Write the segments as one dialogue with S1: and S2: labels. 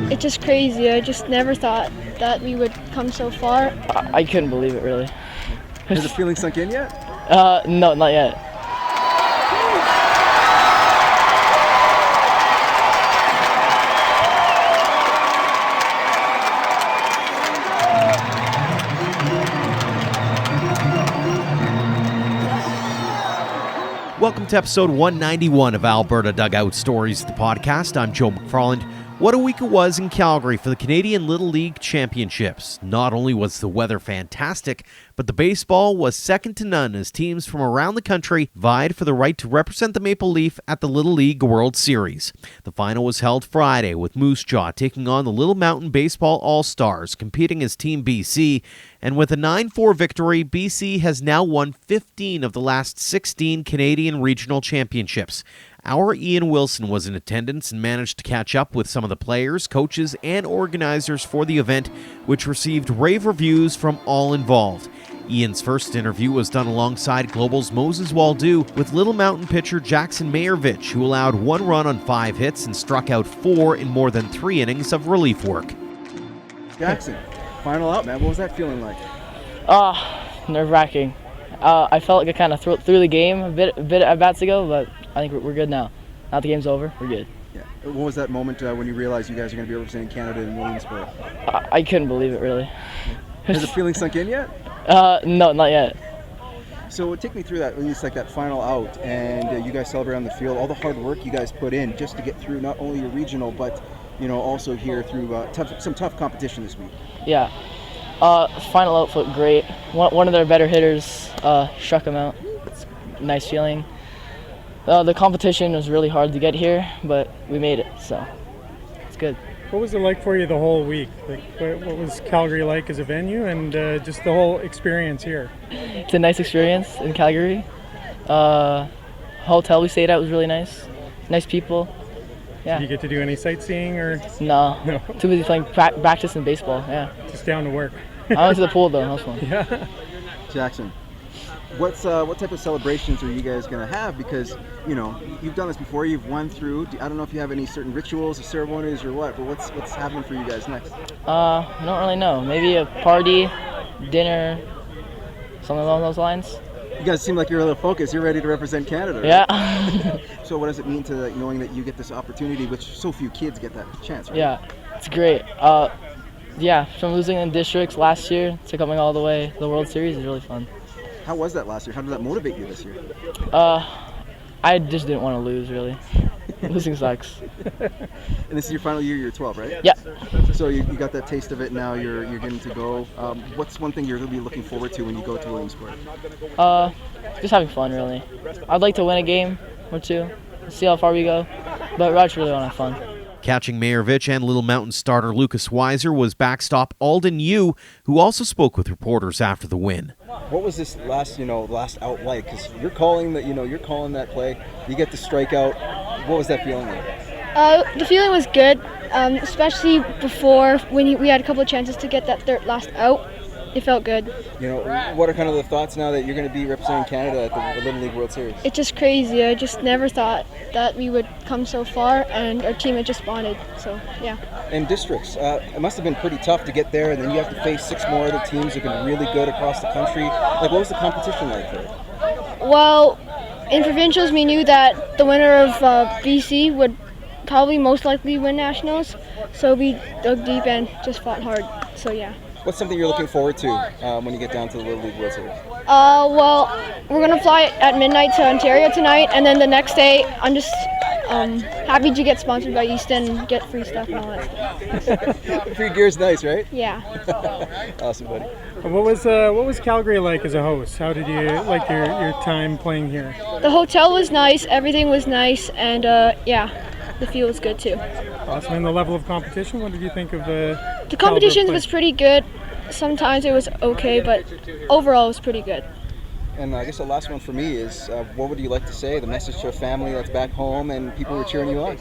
S1: It's just crazy. I just never thought that we would come so far.
S2: I couldn't believe it, really.
S3: Has the feeling sunk in yet?
S2: No, not yet.
S4: Welcome to episode 191 of Alberta Dugout Stories, the podcast. I'm Joe McFarland. What a week it was in Calgary for the Canadian Little League Championships. Not only was the weather fantastic, but the baseball was second to none as teams from around the country vied for the right to represent the Maple Leaf at the Little League World Series. The final was held Friday with Moose Jaw taking on the Little Mountain Baseball All-Stars, competing as Team BC. And with a 9-4 victory, BC has now won 15 of the last 16 Canadian regional championships. Our Ian Wilson was in attendance and managed to catch up with some of the players, coaches, and organizers for the event, which received rave reviews from all involved. Ian's first interview was done alongside Global's Moses Waldo with Little Mountain pitcher Jackson Mayervich, who allowed 1 run on 5 hits and struck out 4 in more than 3 innings of relief work.
S3: Jackson, final out, man. What was that feeling like?
S2: Nerve-wracking. I felt like I kind of threw the game a bit at bats ago, but I think we're good now. Now that the game's over, we're good.
S3: Yeah. What was that moment when you realized you guys are going to be representing Canada in Williamsport?
S2: I couldn't believe it, really.
S3: Has the feeling sunk in yet?
S2: No, not yet.
S3: So take me through that. When it's like that final out, and you guys celebrate on the field. All the hard work you guys put in just to get through not only your regional, but also here through some tough competition this week.
S2: Yeah. Final out felt great. One of their better hitters struck him out. It's a nice feeling. The competition was really hard to get here, but we made it, so it's good.
S5: What was it like for you the whole week? Like, what was Calgary like as a venue, and just the whole experience here?
S2: It's a nice experience in Calgary. Hotel we stayed at was really nice. Nice people. Yeah.
S5: Did you get to do any sightseeing or?
S2: No. Too busy playing practice in baseball. Yeah.
S5: Just down to work.
S2: I went to the pool though. That was fun.
S5: Yeah.
S3: Jackson, what type of celebrations are you guys going to have? Because you've done this before. You've won through. I don't know if you have any certain rituals or ceremonies or what. But what's happening for you guys next?
S2: I don't really know. Maybe a party, dinner, something along those lines.
S3: You guys seem like you're a little focused. You're ready to represent Canada. Right?
S2: Yeah.
S3: So what does it mean to knowing that you get this opportunity, which so few kids get that chance, right?
S2: Yeah, it's great. From losing in districts last year to coming all the way to the World Series is really fun.
S3: How was that last year? How did that motivate you this year?
S2: I just didn't want to lose, really. Losing sucks.
S3: And this is your final year. You're 12, right?
S2: Yeah.
S3: So you got that taste of it now. You're getting to go. What's one thing you're going to be looking forward to when you go to Williamsport?
S2: Just having fun, really. I'd like to win a game or two, see how far we go, but I just really want to have fun.
S4: Catching Mayervich and Little Mountain starter Lucas Weiser was backstop Alden Yu, who also spoke with reporters after the win.
S3: What was this last out like? Because you're calling that play. You get the strikeout. What was that feeling like?
S1: The feeling was good, especially before when we had a couple of chances to get that last out. It felt good.
S3: What are kind of the thoughts now that you're going to be representing Canada at the Little League World Series?
S1: It's just crazy. I just never thought that we would come so far, and our team had just bonded. So, yeah.
S3: And districts, it must have been pretty tough to get there, and then you have to face 6 more other teams who can really good across the country. Like, what was the competition like for you?
S1: Well, in provincials, we knew that the winner of BC would probably most likely win nationals, so we dug deep and just fought hard. So, yeah.
S3: What's something you're looking forward to when you get down to the Little League World Series?
S1: Well, we're going to fly at midnight to Ontario tonight, and then the next day I'm just happy to get sponsored by Easton and get free stuff and all that stuff.
S3: Free gear's nice, right?
S1: Yeah.
S3: Awesome, buddy.
S5: What was Calgary like as a host? How did you like your time playing here?
S1: The hotel was nice, everything was nice, and the field was good too.
S5: Awesome. And the level of competition, what did you think of
S1: the competition was pretty good. Sometimes it was okay, but overall it was pretty good.
S3: And I guess the last one for me is, what would you like to say, the message to a family that's back home and people who are cheering you on?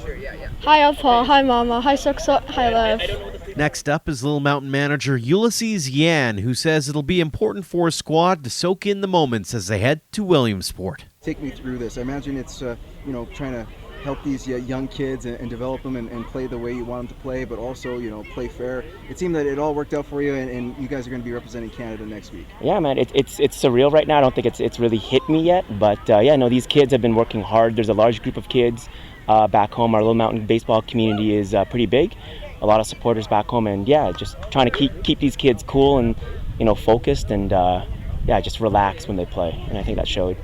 S1: Hi, Paul. Hi, Mama. Hi, Suksuk. Hi, Lev.
S4: Next up is Little Mountain manager Ulysses Yan, who says it'll be important for his squad to soak in the moments as they head to Williamsport.
S3: Take me through this. I imagine it's, trying to help these young kids and develop them and play the way you want them to play, but also, play fair. It seemed that it all worked out for you, and you guys are going to be representing Canada next week.
S6: Yeah, man, it's surreal right now. I don't think it's really hit me yet, but these kids have been working hard. There's a large group of kids back home. Our Little Mountain baseball community is pretty big. A lot of supporters back home, and just trying to keep these kids cool and focused and just relax when they play, and I think that showed.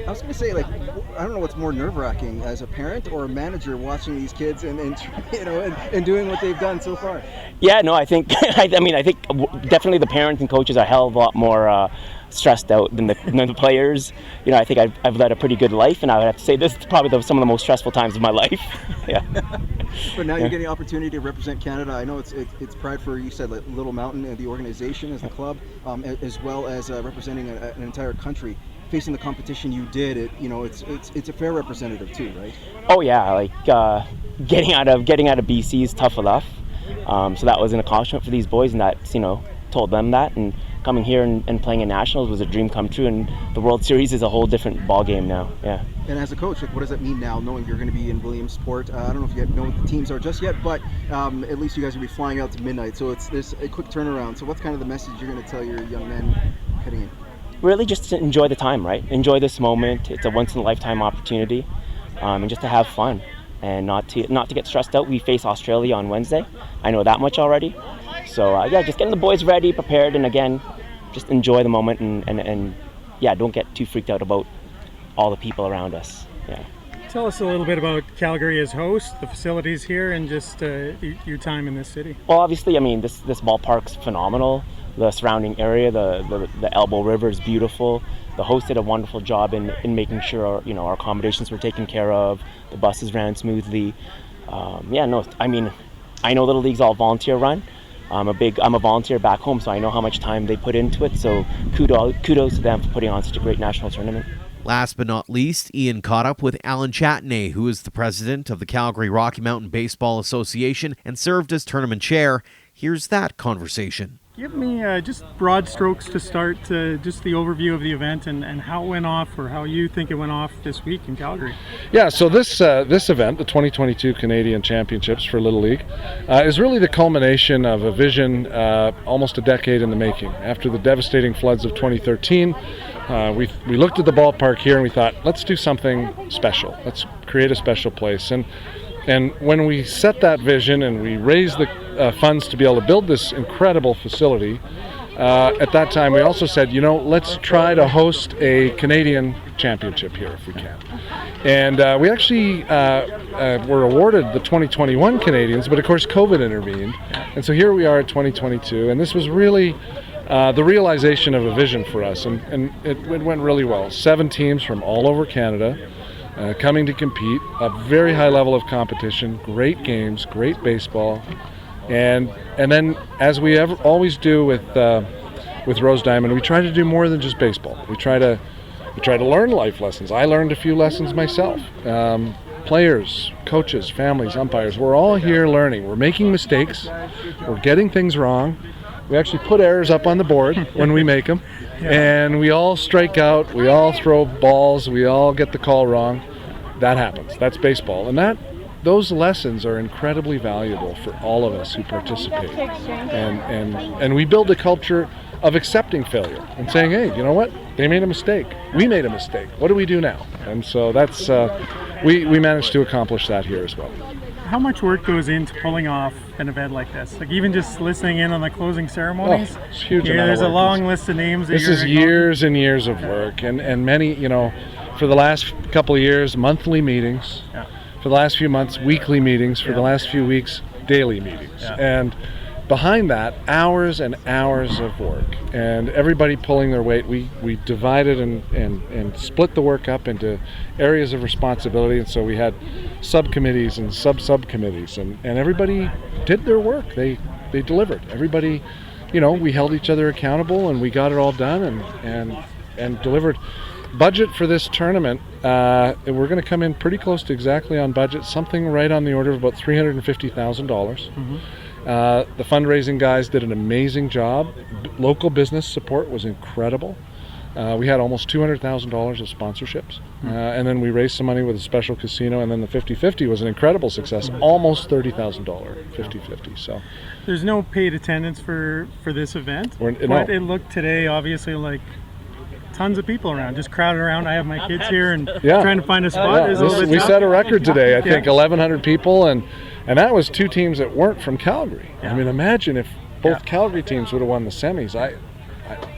S3: I was going to say, I don't know what's more nerve-wracking, as a parent or a manager watching these kids and doing what they've done so far.
S6: Yeah, no, I think I think definitely the parents and coaches are a hell of a lot more stressed out than the players. I think I've led a pretty good life, and I would have to say this is probably some of the most stressful times of my life. Yeah.
S3: But now you're getting the opportunity to represent Canada. I know it's pride for, you said, Little Mountain and the organization as the club, as well as representing an entire country. Facing the competition you did, it's a fair representative too, right?
S6: Oh yeah, getting out of BC is tough enough. So that was an accomplishment for these boys, and that's told them that, and coming here and playing in nationals was a dream come true, and the World Series is a whole different ball game now. Yeah.
S3: And as a coach, what does that mean now, knowing you're going to be in Williamsport? I don't know if you know what the teams are just yet, but at least you guys will be flying out to midnight, so there's a quick turnaround. So what's kind of the message you're going to tell your young men heading in?
S6: Really just to enjoy the time, right? Enjoy this moment. It's a once-in-a-lifetime opportunity, and just to have fun and not to get stressed out. We face Australia on Wednesday. I know that much already. So just getting the boys ready, prepared, and again, just enjoy the moment and don't get too freaked out about all the people around us. Yeah.
S5: Tell us a little bit about Calgary as host, the facilities here, and just your time in this city.
S6: Well, obviously, this ballpark's phenomenal. The surrounding area, the Elbow River is beautiful. The host did a wonderful job in making sure our accommodations were taken care of. The buses ran smoothly. I know Little League's all volunteer run. I'm a volunteer back home, so I know how much time they put into it. So kudos to them for putting on such a great national tournament.
S4: Last but not least, Ian caught up with Alan Chatney, who is the president of the Calgary Rocky Mountain Baseball Association and served as tournament chair. Here's that conversation.
S5: Give me just broad strokes to start, just the overview of the event and how it went off, or how you think it went off this week in Calgary.
S7: Yeah, so this event, the 2022 Canadian Championships for Little League, is really the culmination of a vision almost a decade in the making. After the devastating floods of 2013, we looked at the ballpark here and we thought, let's do something special. Let's create a special place. And when we set that vision and we raised the funds to be able to build this incredible facility, at that time we also said, let's try to host a Canadian championship here if we can. And we actually were awarded the 2021 Canadians, but of course COVID intervened. And so here we are at 2022, and this was really the realization of a vision for us, and it went really well. 7 teams from all over Canada coming to compete, a very high level of competition, great games, great baseball, and then as we always do with Rose Diamond, we try to do more than just baseball. We try to learn life lessons. I learned a few lessons myself. Players, coaches, families, umpires, we're all here learning. We're making mistakes. We're getting things wrong. We actually put errors up on the board when we make them, and we all strike out, we all throw balls, we all get the call wrong. That happens. That's baseball, and those lessons are incredibly valuable for all of us who participate. And we build a culture of accepting failure and saying, hey, you know what? They made a mistake. We made a mistake. What do we do now? And so that's we managed to accomplish that here as well.
S5: How much work goes into pulling off an event like this? Like even just listening in on the closing ceremonies?
S7: It's a huge amount of
S5: there's
S7: work.
S5: A long list of names.
S7: This is years and years of work, and many, for the last couple of years, monthly meetings.
S5: Yeah.
S7: For the last few months, weekly meetings. For the last few weeks, daily meetings.
S5: Yeah.
S7: And behind that, hours and hours of work, and everybody pulling their weight. We divided and split the work up into areas of responsibility, and so we had subcommittees and subcommittees, and everybody did their work. They delivered. Everybody, we held each other accountable, and we got it all done and delivered. Budget for this tournament, we're going to come in pretty close to exactly on budget, something right on the order of about $350,000. Mm-hmm. The fundraising guys did an amazing job. Local business support was incredible. We had almost $200,000 of sponsorships. And then we raised some money with a special casino, and then the 50-50 was an incredible success, almost $30,000 50-50. So
S5: There's no paid attendance for this event,
S7: no.
S5: but it looked today obviously like tons of people around, just crowded around. I have my kids here and trying to find a spot. Is a little bit
S7: we
S5: tough.
S7: set a record today, I think 1,100 people, and that was two teams that weren't from Calgary. I mean, imagine if both Calgary teams would have won the semis. I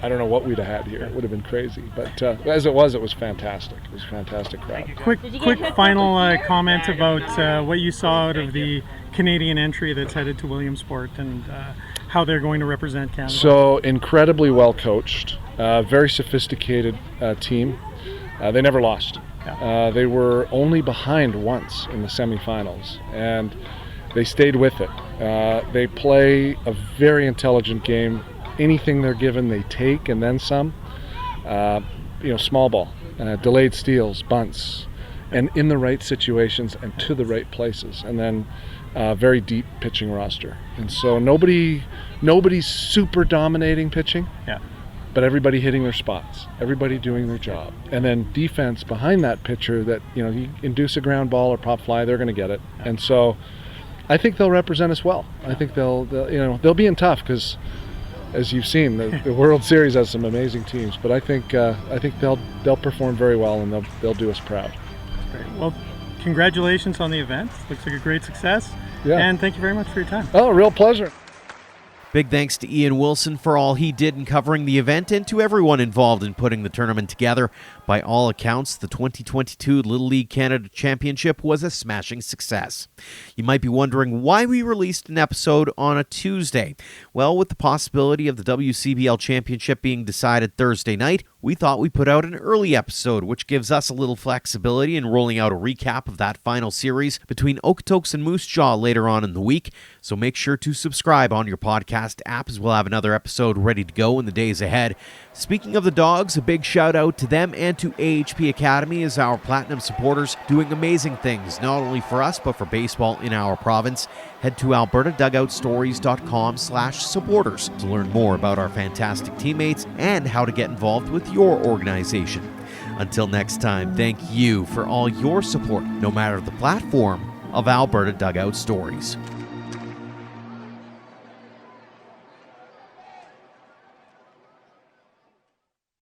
S7: don't know what we'd have had here. It would have been crazy. But as it was fantastic. It was a fantastic crowd.
S5: Quick final comment about what you saw out of the Canadian entry that's headed to Williamsport and how they're going to represent Canada.
S7: So incredibly well coached, very sophisticated team. They never lost. They were only behind once in the semifinals, and they stayed with it. They play a very intelligent game. Anything they're given, they take, and then some. Small ball, delayed steals, bunts, and in the right situations and to the right places, and then very deep pitching roster. And so nobody's super dominating pitching, but everybody hitting their spots, everybody doing their job, and then defense behind that pitcher that you induce a ground ball or pop fly, they're going to get it. And so I think they'll represent us well. I think they'll be in tough because, as you've seen, the World Series has some amazing teams, but I think they'll perform very well, and they'll do us proud.
S5: Great. Well, congratulations on the event. Looks like a great success.
S7: Yeah.
S5: And thank you very much for your time.
S7: Oh, real pleasure.
S4: Big thanks to Ian Wilson for all he did in covering the event and to everyone involved in putting the tournament together. By all accounts, the 2022 Little League Canada Championship was a smashing success. You might be wondering why we released an episode on a Tuesday. Well, with the possibility of the WCBL Championship being decided Thursday night, we thought we'd put out an early episode, which gives us a little flexibility in rolling out a recap of that final series between Okotoks and Moose Jaw later on in the week. So make sure to subscribe on your podcast app, as we'll have another episode ready to go in the days ahead. Speaking of the Dogs, a big shout out to them and to AHP Academy as our Platinum supporters, doing amazing things, not only for us, but for baseball in our province. Head to albertadugoutstories.com/supporters to learn more about our fantastic teammates and how to get involved with your organization. Until next time, thank you for all your support, no matter the platform, of Alberta Dugout Stories.